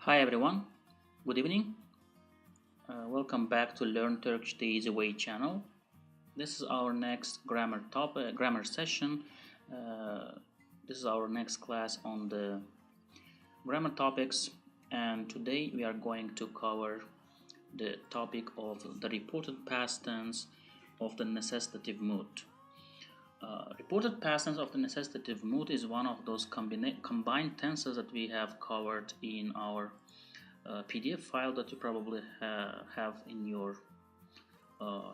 Hi everyone, good evening. Welcome back to Learn Turkish the Easy Way channel. This is our next grammar session. This is our next class on the grammar topics, and today we are going to cover the topic of the reported past tense of the necessitative mood. Reported past tense of the necessitative mood is one of those combined tenses that we have covered in our PDF file that you probably have in your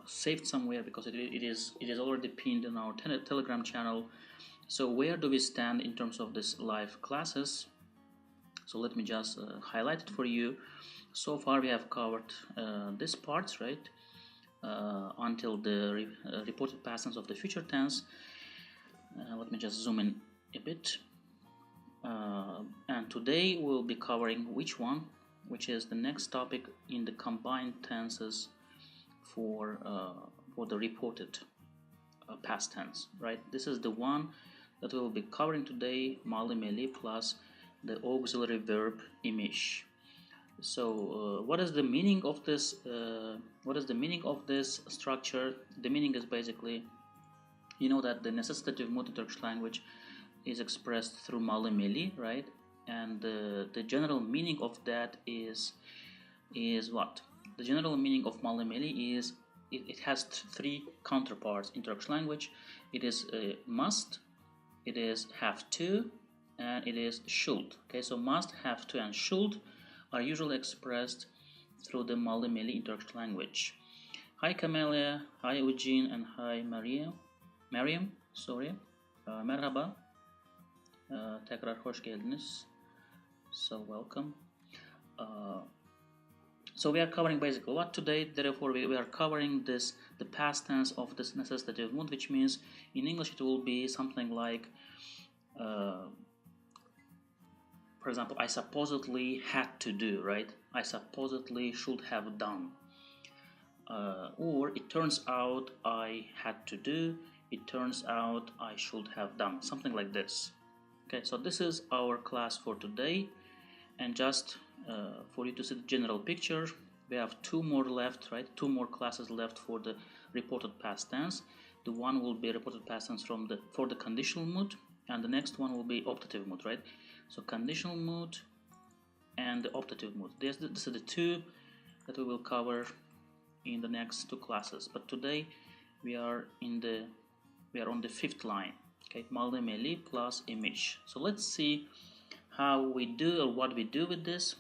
saved somewhere, because it is already pinned in our Telegram channel. So where do we stand in terms of this live classes? So let me just highlight it for you. So far we have covered this part, right? Until the reported past tense of the future tense. Let me just zoom in a bit. And today we'll be covering which is the next topic in the combined tenses for the reported past tense, right? This is the one that we'll be covering today, yapmalıymışım plus the auxiliary verb imiş. So what is the meaning of this? What is the meaning of this structure? The meaning is basically, you know that the necessitative mood in Turkish language is expressed through yapmalıymışım, right? And the general meaning of that is what? The general meaning of yapmalıymışım is it has three counterparts in Turkish language. It is must, it is have to, and it is should. Okay, so must, have to, and should are usually expressed through the yapmalıymışım in Turkish language. Hi Camelia, hi Eugene, and hi Mariam, sorry. Merhaba. Tekrar hoş geldiniz. So welcome. So we are covering basically what today. Therefore, we are covering the past tense of this necessitative mood, which means in English it will be something like, for example, I supposedly had to do, right? I supposedly should have done. Or it turns out I had to do. It turns out I should have done. Something like this. Okay, so this is our class for today. And just for you to see the general picture, we have two more left, right? Two more classes left for the reported past tense. The one will be reported past tense for the conditional mood, and the next one will be optative mood, right? So conditional mood and the optative mood. These are the two that we will cover in the next two classes. But today we are on the fifth line. Okay, yapmalıymışım plus imiş. So let's see how we do, or what we do with this.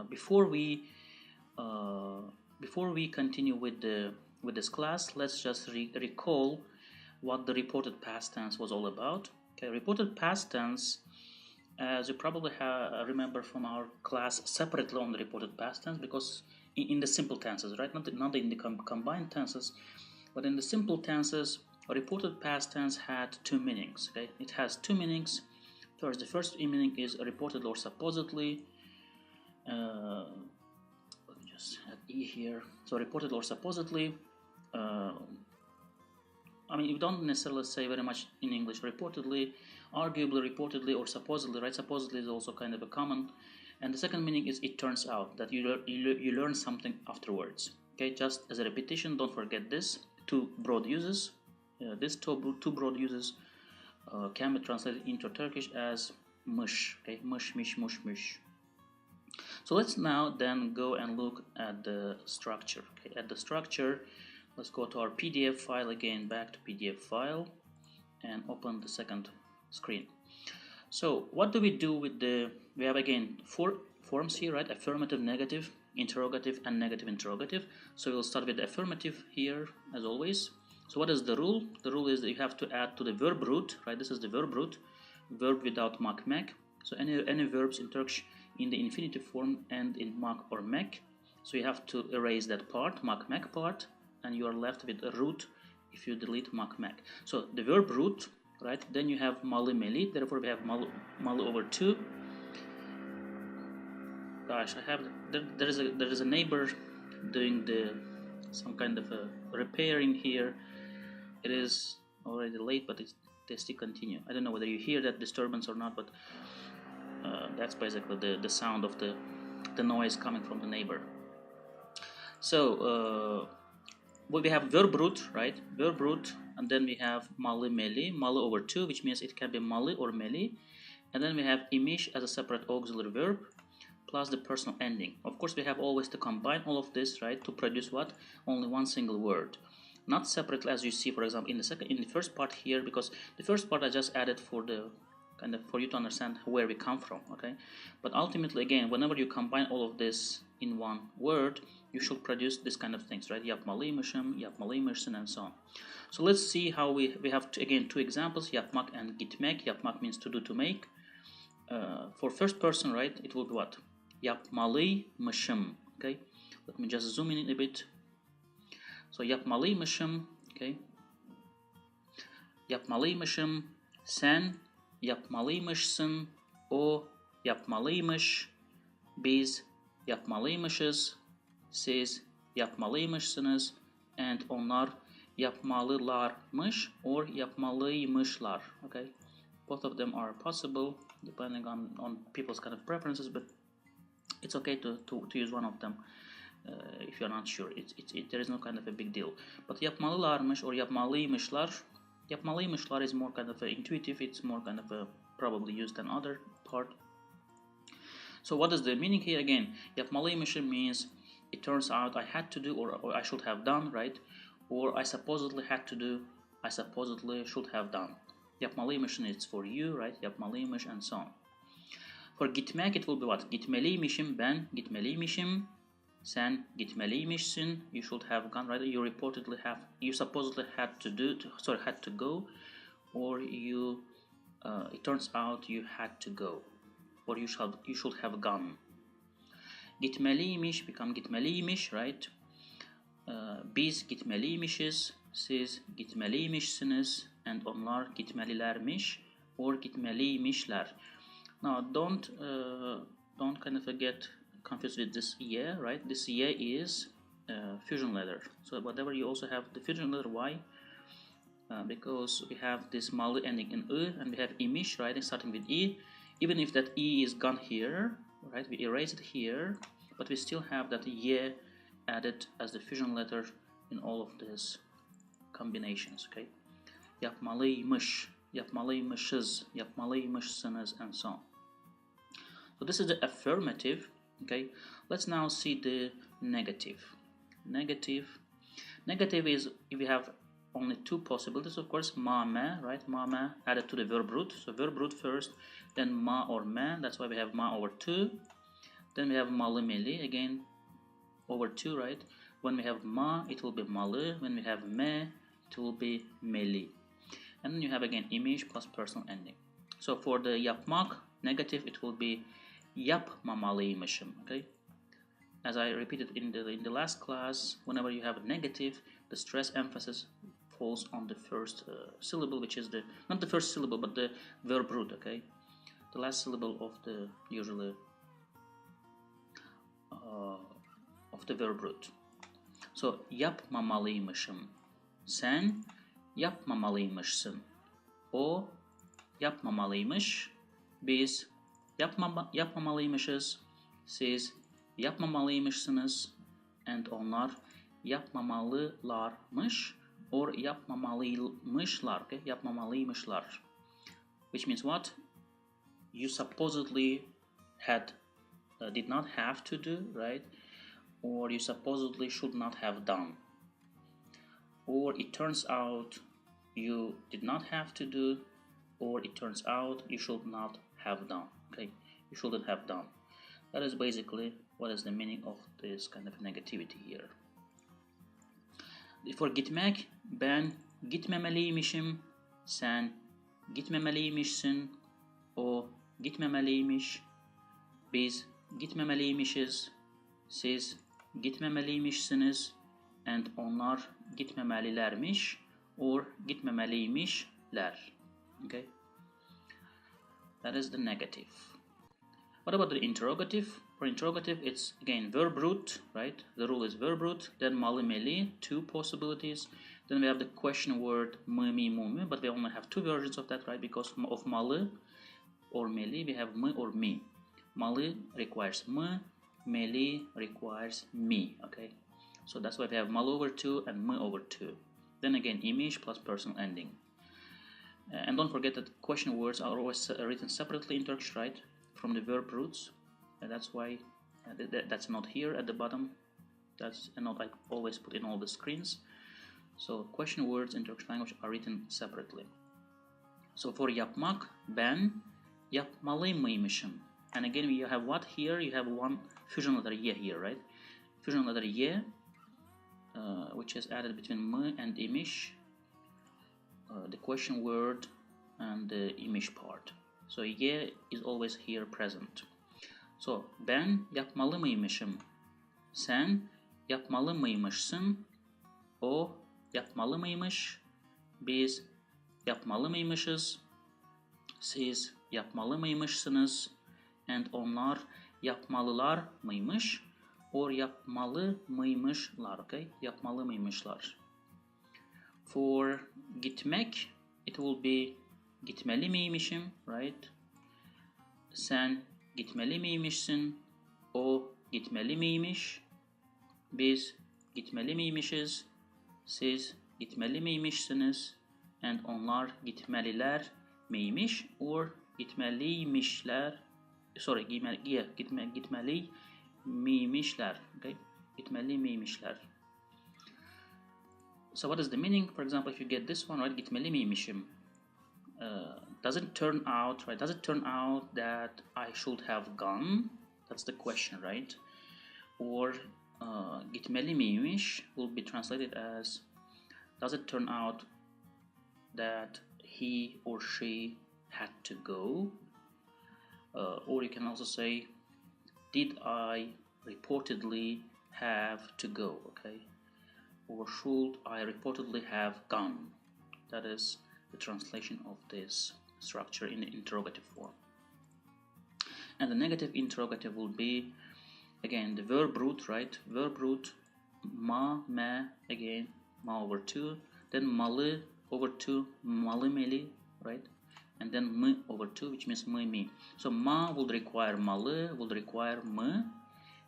Before we continue with this class, let's just recall what the reported past tense was all about. Okay, reported past tense, as you probably remember from our class separately on the reported past tense, because in the simple tenses, right? Not in the combined tenses, but in the simple tenses, a reported past tense had two meanings. Okay, it has two meanings. First, the first meaning is reported or supposedly. Let me just add E here. So reported or supposedly. I mean, you don't necessarily say very much in English reportedly, arguably reportedly, or supposedly, right? Supposedly is also kind of a common. And the second meaning is it turns out, that you learn something afterwards. Okay, just as a repetition, don't forget this. Two broad uses. These two broad uses can be translated into Turkish as mış. Okay, mış, miş, muş, muş. So let's now then go and look at the structure. Okay, at the structure, let's go to our PDF file again, back to PDF file, and open the second screen. So what do we do with we have again four forms here, right? Affirmative, negative, interrogative, and negative interrogative. So we'll start with the affirmative here, as always. So what is the rule? The rule is that you have to add to the verb root, right? This is the verb root, verb without mak mek. So any verbs in Turkish in the infinitive form end in mak or mek. So you have to erase that part, mak mek part, and you are left with a root if you delete mak mek. So the verb root, right? Then you have yapmalıymışım. Therefore we have malı over 2. Gosh, there is a neighbor doing some kind of a repairing here. It is already late, but they still continue. I don't know whether you hear that disturbance or not, but That's basically the sound of the noise coming from the neighbor. So we have verb root, right? Verb root, and then we have malı meli, malı over 2, which means it can be malı or meli. And then we have imiş as a separate auxiliary verb, plus the personal ending. Of course, we have always to combine all of this, right, to produce what? Only one single word. Not separately, as you see, for example, in the first part here, because the first part I just added for the kind of for you to understand where we come from, okay? But ultimately, again, whenever you combine all of this in one word, you should produce this kind of things, right? Yapmalıymışım, yapmalıymışsın, and so on. So let's see how we have again two examples: yapmak and gitmek. Yapmak means to do, to make. For first person, right, it will be what? Yapmalıymışım. Okay, let me just zoom in a bit. So yapmalıymışım, okay. Yapmalıymışım, sen yapmalıymışsın, o yapmalıymış, biz yapmalıymışız, siz yapmalıymışsınız, and onlar yapmalılarmış or yapmalıymışlar. Okay, both of them are possible depending on people's kind of preferences, but it's okay to use one of them if you're not sure. There is no kind of a big deal. But yapmalılarmış or yapmalıymışlar, yapmalıymışlar is more kind of intuitive. It's more kind of probably used than other part. So what is the meaning here again? Yapmalıymışım means it turns out I had to do or I should have done, right? Or I supposedly had to do, I supposedly should have done. Yapmalıymışım is for you, right? Yapmalıymış and so on. For gitmek it will be what? Gitmeliymişim, ben gitmeliymişim, sen gitmeliymişsin, you should have gone, right? You supposedly had to do, had to go, or it turns out you had to go, or you should have gone. Gitmeliymiş become gitmeliymiş, right? Biz gitmeliymişiz, siz gitmeliymişsiniz, and onlar gitmelilermiş or gitmeliymişler. Now don't kind of get confused with this ye, right? This ye is fusion letter. So whatever you also have the fusion letter y, because we have this malı ending in ı, and we have imiş, right, starting with e. Even if that e is gone here, right, we erase it here, but we still have that ye added as the fusion letter in all of these combinations. Okay, yapmalıymış, yapmalıymışız, yapmalıymışsınız, and so on. So this is the affirmative. Okay, let's now see the negative. Negative is if we have only two possibilities, of course, ma, me, right? Ma, me added to the verb root. So verb root first, then ma or me. That's why we have ma over 2. Then we have malı meli, again over 2, right? When we have ma, it will be malı. When we have me, it will be meli. And then you have again imiş plus personal ending. So for the yapmak, negative, it will be yapmamalıymışım, okay? As I repeated in the last class, whenever you have a negative, the stress emphasis falls on the first syllable, which is not the first syllable, but the verb root, okay? The last syllable of the usually of the verb root. So yapmamalıymışım, sen yapmamalıymışsın, o yapmamalıymış, biz yapmamalıymışız, siz yapmamalıymışsınız, and onlar yapmamalılarmış or yapmamalıymışlar, okay? Yapmamalıymışlar, which means what? You supposedly did not have to do, right? Or you supposedly should not have done, or it turns out you did not have to do, or it turns out you should not have done. Okay, you shouldn't have done. That is basically what is the meaning of this kind of negativity here. For gitmek, ben gitmemeliymişim, sen gitmemeliymişsin, o gitmemeliymiş, biz gitmemeliymişiz, siz gitmemeliymişsiniz, and onlar gitmemelilermiş or gitmemeliymişler. Okay, that is the negative. What about the interrogative? For interrogative, it's again verb root, right? The rule is verb root, then malı meli, two possibilities. Then we have the question word mı mi mu mu, but we only have two versions of that, right? Because of malı, or meli, we have m or me. Malı requires m, meli requires me, okay? So that's why we have mal over 2 and m over 2. Then again, imiş plus personal ending. And don't forget that question words are always written separately in Turkish, right? From the verb roots. And that's why that's not here at the bottom. That's a note I always put in all the screens. So question words in Turkish language are written separately. So for yapmak, ben yapmalıymışım. And again, you have what here? You have one fusion letter y here, right? Fusion letter y, which is added between m and imiş, the question word and the imiş part. So y is always here present. So ben yapmalıymışım. Sen yapmalıymışsın. O yapmalıymış. Biz yapmalıymışız. Siz yapmalıymışsınız. And onlar yapmalılar mıymış? Or yapmalı mıymışlar, okay? Yapmalı mıymışlar. For gitmek, it will be gitmeli miymişim, right? Sen gitmeli miymişsin? O gitmeli miymiş? Biz gitmeli miymişiz? Siz gitmeli miymişsiniz? And onlar gitmeliler miymiş? Or gitmeliymişler. Sorry, gitmeli miymişler. Okay? Gitmeli miymişler. So what is the meaning? For example, if you get this one, right? Gitmeli miymişim. Does it turn out, right? Does it turn out that I should have gone? That's the question, right? Or gitmeli miymiş will be translated as, does it turn out that he or she had to go? Or you can also say, did I reportedly have to go, okay? Or should I reportedly have gone? That is the translation of this structure in the interrogative form. And the negative interrogative will be, again, the verb root, right? Verb root, ma, me, again, ma over 2, then malı over 2, malı meli, right? And then m over 2, which means me. So ma will require malı, will require m,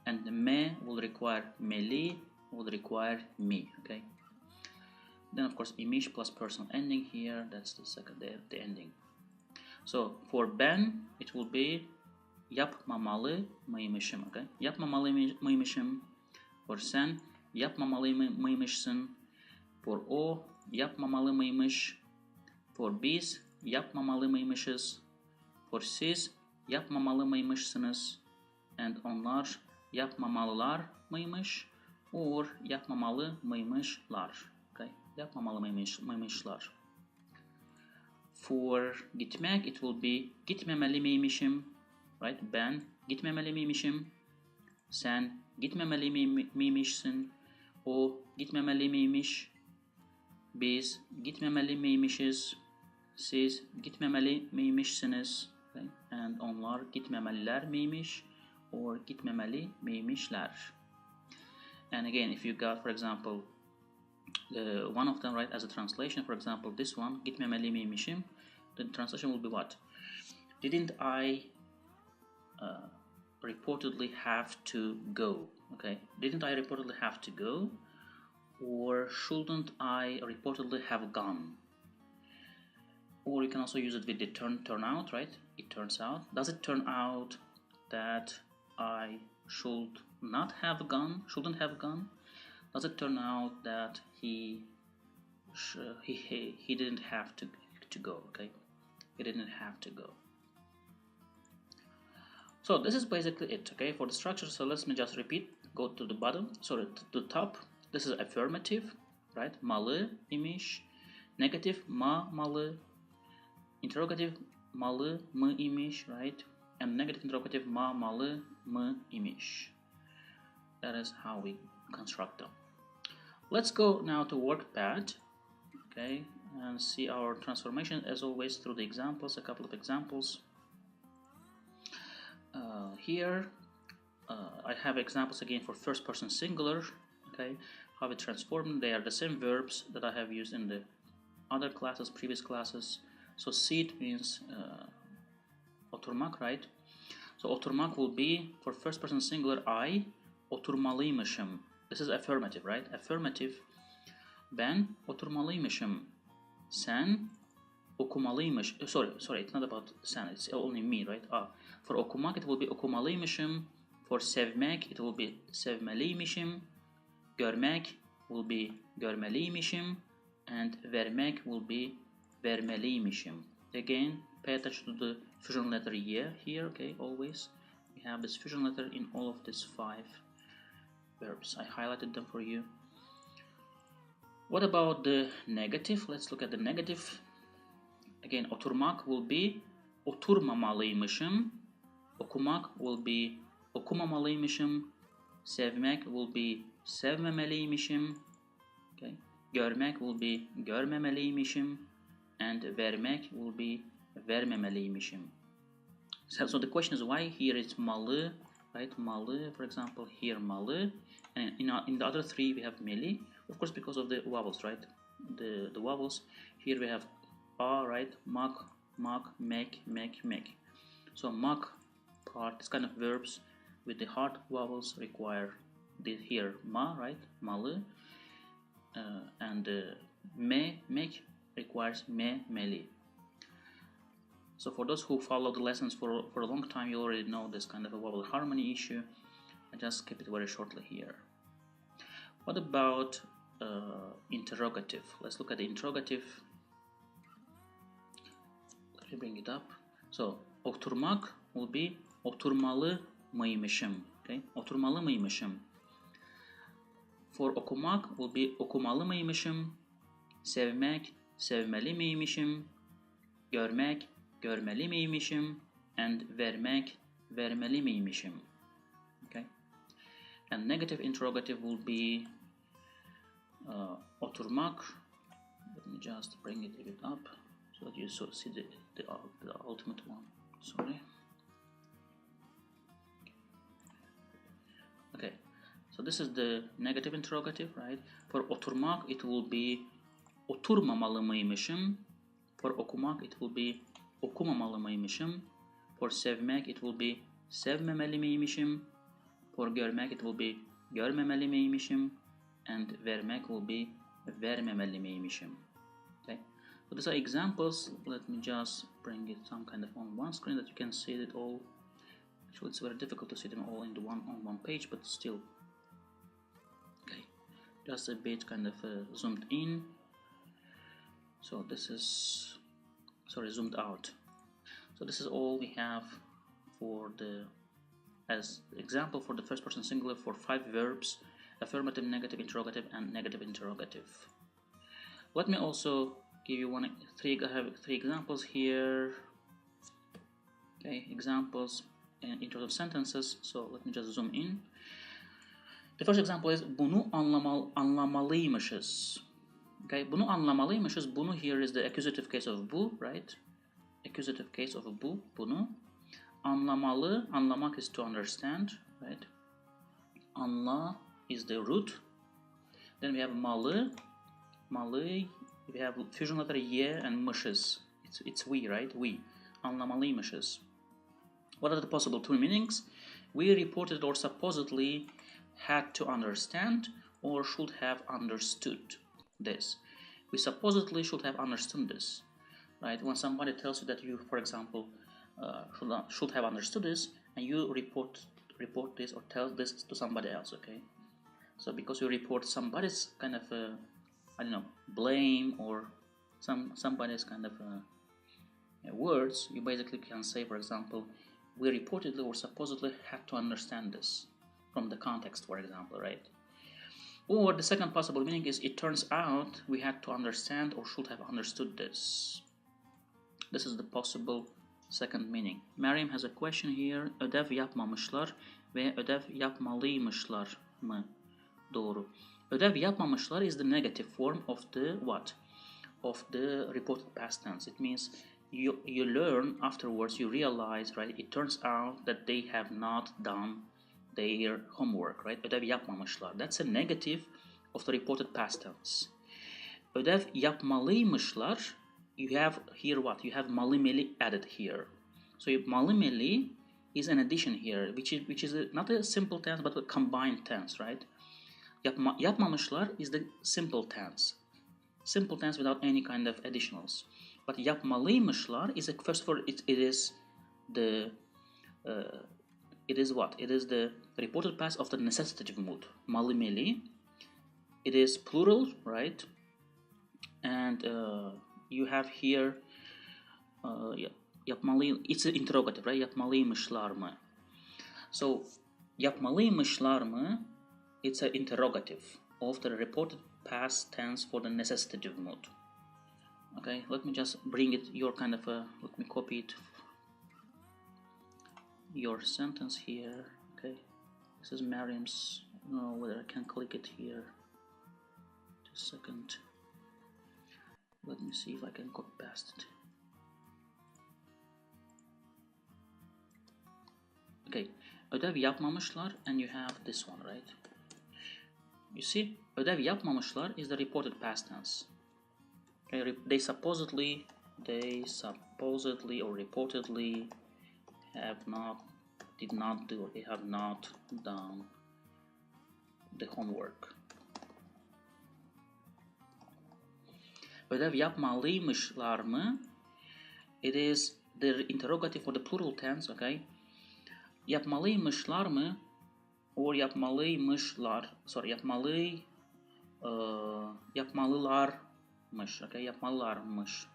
and me will require meli, will require me, okay? Then of course imiş plus personal ending here, that's the second, the ending. So for ben, it will be yapmamalıymışım, okay? Yapmamalıymışım. For sen, yapmamalıymışsın. For o, yapmamalıymış. For biz, yapmamalıymışız. For siz, yapmamalıymışsınız. And onlar, yapmamalılarmış. Or yapmamalıymışlar. Okay? Yapmamalıymışlar. For gitmek, it will be gitmemeliymişim. Right? Ben gitmemeliymişim. Sen gitmemeliymişsin. O gitmemeliymiş. Biz gitmemeliymişiz. Siz gitmemeliymişsiniz. Okay? And onlar gitmemeliler miymiş? Or gitmemeliymişler. And again, if you got, for example, one of them, right, as a translation, for example, this one, gitmemeliymişim, the translation will be what? Didn't I reportedly have to go? Okay, didn't I reportedly have to go? Or shouldn't I reportedly have gone? Or you can also use it with the turn out, right? It turns out. Does it turn out that I should not have gone? Shouldn't have gone? Does it turn out that he didn't have to go? Okay, he didn't have to go. So this is basically it, okay, for the structure. So let me just repeat. Go to the bottom, sorry, to the top. This is affirmative, right? Malı imiş. Negative, ma malı. Interrogative, malı mı imiş, right? And negative interrogative, ma malı mı imiş. That is how we construct them. Let's go now to workpad, okay, and see our transformation as always through the examples, a couple of examples. Here I have examples again for first person singular, okay, how we transform them. They are the same verbs that I have used in the other classes, previous classes. So sit means Oturmak, right? So oturmak will be, for first person singular, I oturmalıymışım. This is affirmative, right? Affirmative. Ben oturmalıymışım. Sen okumalıymış. Sorry, it's not about sen. It's only me, right? For okumak it will be okumalıymışım. For sevmek it will be sevmeliymişim. Görmek will be görmeliymişim. And vermek will be vermeliymişim. Again, pay attention to the fusion letter ye here, okay, always. We have this fusion letter in all of these 5 verbs. I highlighted them for you. What about the negative? Let's look at the negative. Again, oturmak will be oturmamalıymışım. Okumak will be okumamalıymışım. Sevmek will be sevmemeliymişim. Okay. Görmek will be görmemeliymişim. And vermek will be vermemeliymişim. So the question is why here it's malı, right? Malı, for example, here malı. And in the other 3 we have meli. Of course, because of the vowels, right? The vowels. Here we have a, right? Mak, mek, mek. So mak part, this kind of verbs with the hard vowels require this here ma, right? Malı. And mek requires meli. So for those who follow the lessons for a long time, you already know this kind of a vowel harmony issue. I just skip it very shortly here. What about interrogative? Let's look at the interrogative. Let me bring it up. So oturmak will be oturmalıymışım. Okay? Oturmalıymışım. For okumak will be okumalıymışım. Sevmek sevmeliymişim. Görmek görmeliymişim. And vermek vermeliymişim. Okay? And negative interrogative will be oturmak. Let me just bring it a bit up so that you see the ultimate one. Sorry. Okay, so this is the negative interrogative, right? For oturmak it will be oturmamalıymışım. For okumak it will be okumamalıymışım. For sevmek it will be sevmemeliymişim. For görmek it will be görmemeliymişim. And vermek will be vermemeliymişim. Okay, so these are examples. Let me just bring it some kind of on one screen that you can see it all. Actually, it's very difficult to see them all in on one page, but still. Okay, just a bit kind of zoomed in. So this is, sorry, zoomed out. So this is all we have for the, as example for the first person singular for 5 verbs: affirmative, negative, interrogative, and negative interrogative. Let me also give you I have 3 examples here. Okay, examples in terms of sentences. So let me just zoom in. The first example is bunu anlamalıymışız. Okay, bunu anlamalıymışız. Bunu here is the accusative case of bu, right? Accusative case of bu, bunu. Anlamalı, anlamak is to understand, right? Anla is the root. Then we have malı, we have fusion letter ye and mışız. It's we, right? We. Anlamalıymışız. What are the possible 2 meanings? We reported or supposedly had to understand or should have understood this. We supposedly should have understood this, right? When somebody tells you that you, for example, should have understood this, and you report this or tell this to somebody else, okay? So because you report somebody's kind of I don't know, blame or somebody's kind of words, you basically can say, for example, we reportedly or supposedly had to understand this from the context, for example, right? Or the second possible meaning is it turns out we had to understand or should have understood this. This is the possible second meaning. Meryem has a question here. Ödev yapmamışlar ve ödev yapmalıymışlar mı? Doğru. Ödev yapmamışlar is the negative form of the what? Of the reported past tense. It means you learn afterwards, you realize, right? It turns out that they have not done their homework, right? Ödev yapmamışlar. That's a negative of the reported past tense. Ödev yapmalıymışlar. You have here what? You have malı added here. So yapmalıymış is an addition here, which is not a simple tense but a combined tense, right? Yapmamışlar is the simple tense. Simple tense without any kind of additionals. But yapmalıymışlar is a, first of all it is the it is what? It is the reported past of the necessitative mood. Malı. It is plural, right? And you have here yapmalı. It's an interrogative, right? Yapmalıymışlar mı? So yapmalıymışlar mı? It's an interrogative of the reported past tense for the necessitative mood. Okay, let me just bring it your kind of a, let me copy it, your sentence here. Okay, this is Miriam's. I don't know whether I can click it here. Just a second. Let me see if I can copy past it. Okay, ödev yapmamışlar, and you have this one, right? You see, ödev yapmamışlar is the reported past tense. Okay, they supposedly or reportedly did not do, or they have not done the homework. Ödev yapmalıymışlar mı? It is the interrogative for the plural tense, okay? Yapmalıymışlar mı? Or yapmalılar, yapmalılarmış, okay? Yapmalılarmış.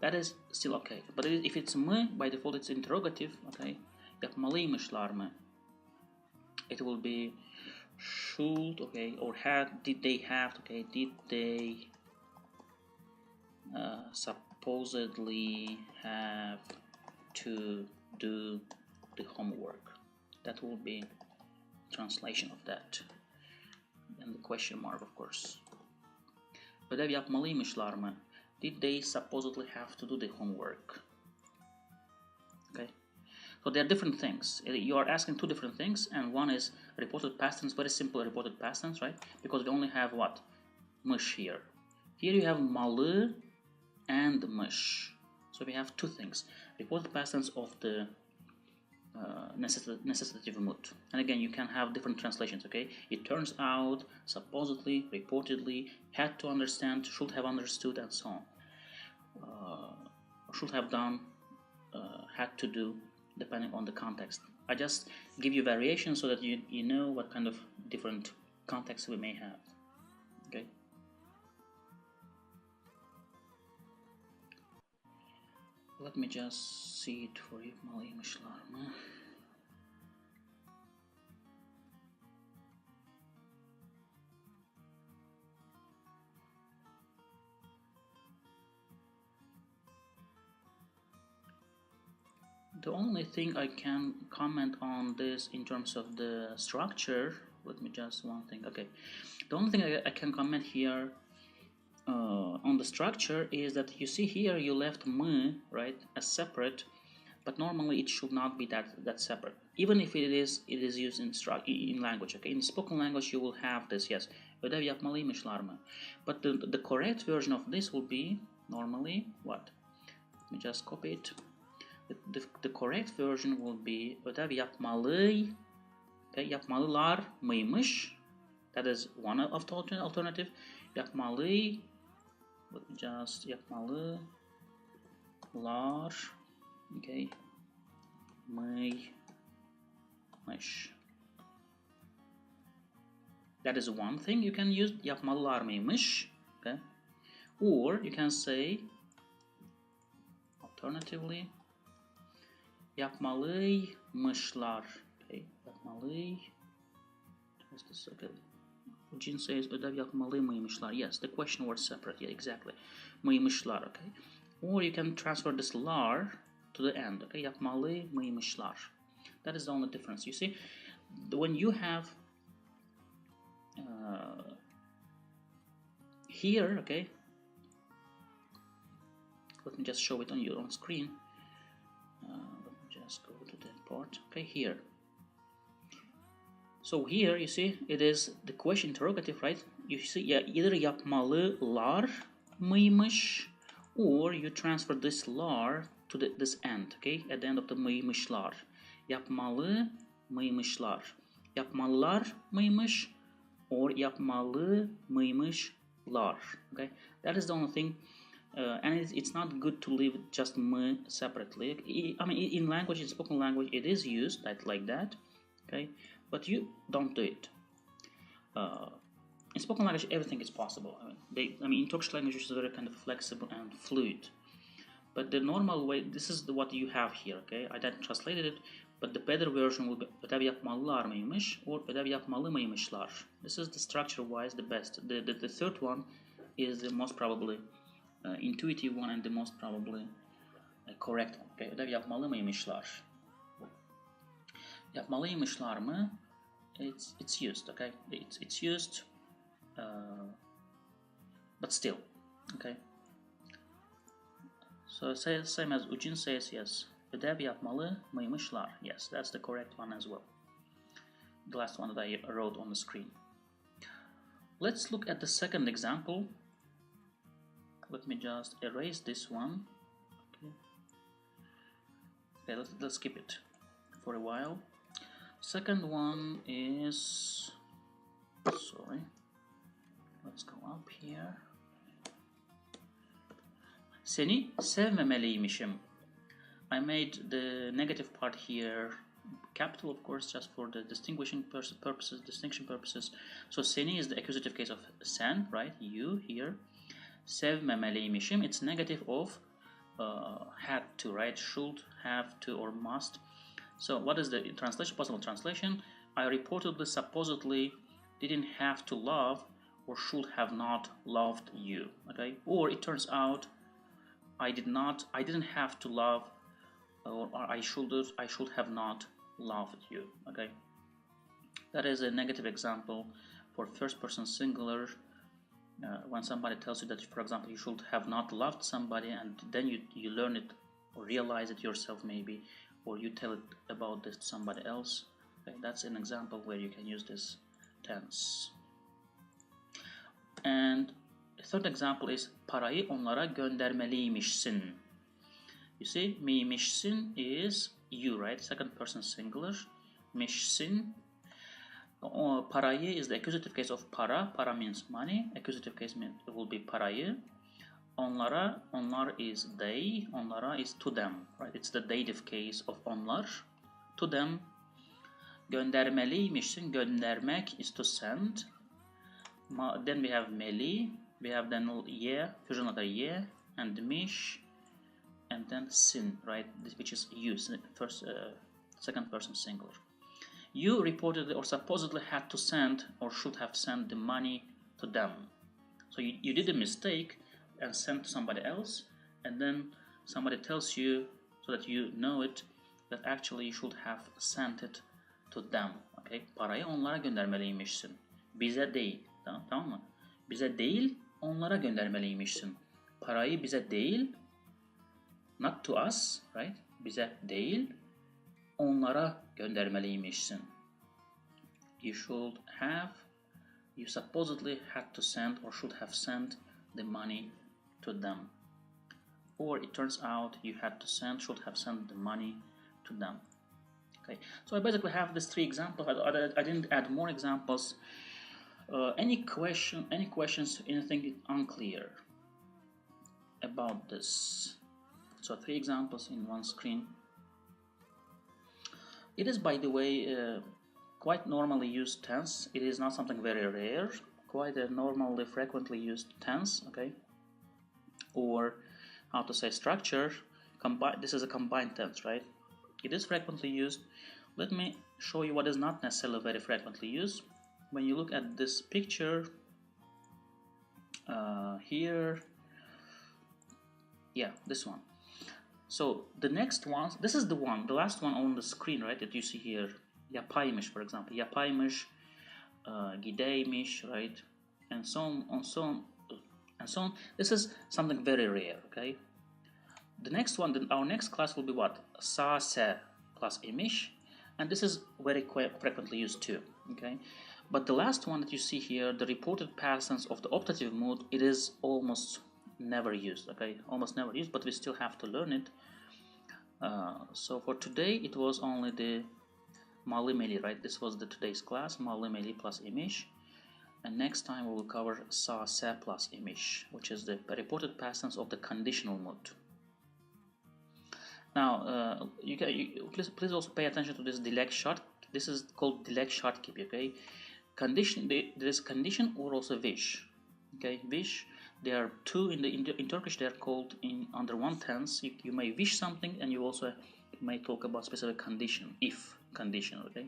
That is still okay. But if it's mı, by default it's interrogative, okay? Yapmalıymışlar mı? It will be should, okay? Or did they have, okay? Did they supposedly have to do the homework? That will be translation of that, and the question mark, of course. Ödev yapmalıymışlar mı? Did they supposedly have to do the homework? Okay, so there are different things. You are asking two different things, and one is reported past tense, very simple reported past tense, right? Because we only have what? Mış here. Here you have malı and mış. So we have two things. Reported past tense of the necessitative mood. And again, you can have different translations, okay? It turns out, supposedly, reportedly, had to understand, should have understood, and so on. Should have done, had to do, depending on the context. I just give you variations so that you know what kind of different contexts we may have, okay? Let me just see it for you. Yapmalıymışlar mı? The only thing I can comment on this in terms of the structure, let me just one thing, okay. The only thing I can comment here on the structure is that you see here you left mı, right, as separate, but normally it should not be that separate. Even if it is used in language, okay. In spoken language you will have this, yes, ödev yapmalıymışlar mı? But the correct version of this will be normally what? Let me just copy it. The correct version will be ödev yapmalı, okay, yapmalılar mıymış? That is one of the alternative. Yapmalı, let me just yapmalılar, okay, mıymış. That is one thing you can use, yapmalılar mıymış, okay? Or you can say alternatively yapmalıymışlar, okay? Yapmalı, just a second. Jin says ödev yapmalıymışlar. Yes, the question was separate. Yeah, exactly. Mıymışlar, okay? Or you can transfer this lar to the end, okay? Yapmalıymışlar. That is the only difference. You see, when you have here, okay? Let me just show it on your own screen. Let me just go to that part. Okay, here. So here you see it is the question interrogative, right? You see, yeah, either yapmalılar mıymış, or you transfer this lar to this end, okay, at the end of the mıymışlar. Yapmalı mıymışlar. Yapmalılar mıymış or yapmalı mıymışlar. Okay, that is the only thing. And it's not good to leave just mı separately. I mean, in language, in spoken language, it is used like that, okay, but you don't do it. In spoken language, everything is possible. I mean, in Turkish language, it's very kind of flexible and fluid. But the normal way, this is what you have here, okay? I didn't translated it, but the better version will be ödev yapmalılar mıymış or ödev yapmalı mıymışlar. This is the structure-wise the best. The third one is the most probably intuitive one and the most probably correct one. Okay? Ödev yapmalı mıymışlar. Yapmalıymışlar mı? It's used, okay? It's used, but still, okay? So same as Ujin says, yes. Ödev yapmalı mıymışlar. Yes, that's the correct one as well. The last one that I wrote on the screen. Let's look at the second example. Let me just erase this one. Okay, let's keep it for a while. Second one is, sorry, let's go up here. Seni sevmemeliymişim. I made the negative part here capital, of course, just for the distinction purposes. So seni is the accusative case of sen, right? You here. Sevmemeliymişim, it's negative of had to, right? Should, have to, or must. So what is the translation? Possible translation? I reportedly, supposedly didn't have to love or should have not loved you. Okay? Or it turns out I didn't have to love, or I should have not loved you. Okay? That is a negative example for first person singular. When somebody tells you that, for example, you should have not loved somebody, and then you learn it or realize it yourself maybe, or you tell it about this to somebody else. Okay, that's an example where you can use this tense. And the third example is parayı onlara göndermeliymişsin. You see, miymişsin is you, right? Second person singular. Mişsin. Parayı is the accusative case of para. Para means money. Accusative case will be parayı. Onlara, onlar is they. Onlara is to them, right? It's the dative case of onlar. To them. Göndermeliymişsin. Göndermek is to send. Then we have meli. We have then ye, fusion letter ye, and miş, and then sin, right? Which is you, first, second person singular. You reportedly or supposedly had to send or should have sent the money to them. So you did a mistake and sent to somebody else, and then somebody tells you, so that you know it, that actually you should have sent it to them. Okay? Parayı onlara göndermeliymişsin. Bize değil. Tamam mı? Bize değil, onlara göndermeliymişsin. Parayı bize değil, not to us, right? Bize değil, onlara göndermeliymişsin. You supposedly had to send or should have sent the money to them. Or it turns out you had to send, should have sent the money to them. Okay, so I basically have these three examples. I didn't add more examples. Any questions, anything unclear about this? So 3 examples in one screen. It is, by the way, quite normally used tense. It is not something very rare. Quite a normally frequently used tense, okay? Or how to say structure. This is a combined tense, right? It is frequently used. Let me show you what is not necessarily very frequently used. When you look at this picture here, yeah, this one. So the next one, this is the last one on the screen, right, that you see here. Yapaymış, for example. Yapaymış, gideymiş, right, and so on. This is something very rare, okay? The next one, our next class will be what? Sa, se plus imiş, and this is very frequently used too, okay? But the last one that you see here, the reported past tense of the optative mood, it is almost never used, okay? Almost never used, but we still have to learn it. So for today it was only the yapmalıymışım, right? This was the today's class, yapmalıymışım plus imiş. And next time we will cover sa, se plus imiş, which is the reported past tense of the conditional mood. Now, please also pay attention to this dilek shart. This is called dilek shart gibi, okay? Condition, there is condition or also wish. Okay, wish. There are two in Turkish. They are called under one tense. You may wish something, and you also may talk about specific condition, if condition. Okay,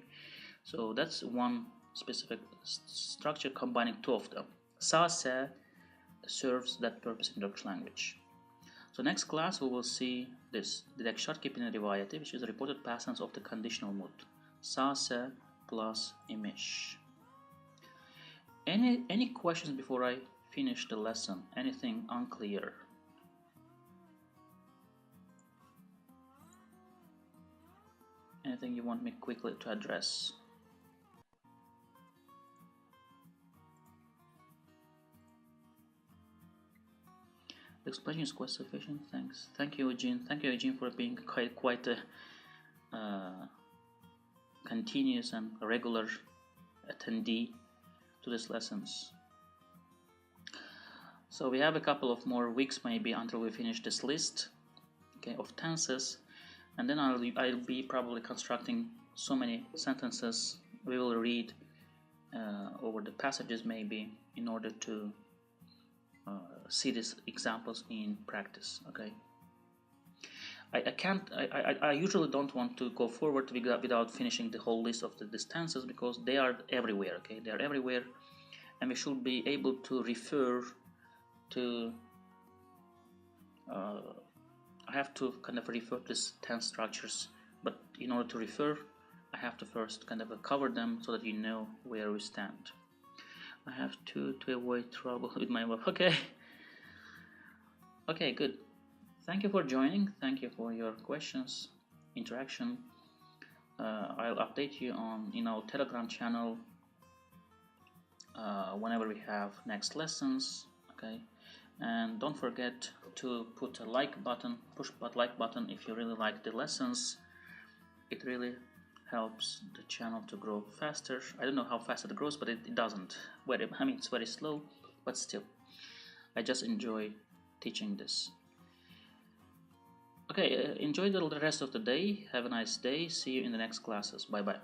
so that's one specific structure combining two of them. Sa, se serves that purpose in Turkish language. So next class we will see this dilek shart kipinin rivayeti, which is a reported past tense of the conditional mood. Sa, se plus imiş. Any questions before I finish the lesson? Anything unclear? Anything you want me quickly to address? The explanation is quite sufficient. Thanks. Thank you, Eugene. Thank you, Eugene, for being quite a continuous and regular attendee to these lessons. So we have a couple of more weeks maybe until we finish this list, okay, of tenses, and then I'll be probably constructing so many sentences we will read over the passages maybe in order to see these examples in practice. Okay, I usually don't want to go forward without finishing the whole list of these tenses, because they are everywhere. Okay, they are everywhere, and we should be able to refer to I have to kind of refer to these tense structures, but in order to refer I have to first kind of cover them so that you know where we stand. I have to avoid trouble with my work. Okay, good. Thank you for joining. Thank you for your questions, interaction. I'll update you in our Telegram channel whenever we have next lessons. Okay, and don't forget to put a like button, push that like button if you really like the lessons. It really helps the channel to grow faster. I don't know how fast it grows, but it doesn't. It's very slow, but still, I just enjoy teaching this. Okay, enjoy the rest of the day. Have a nice day. See you in the next classes. Bye bye.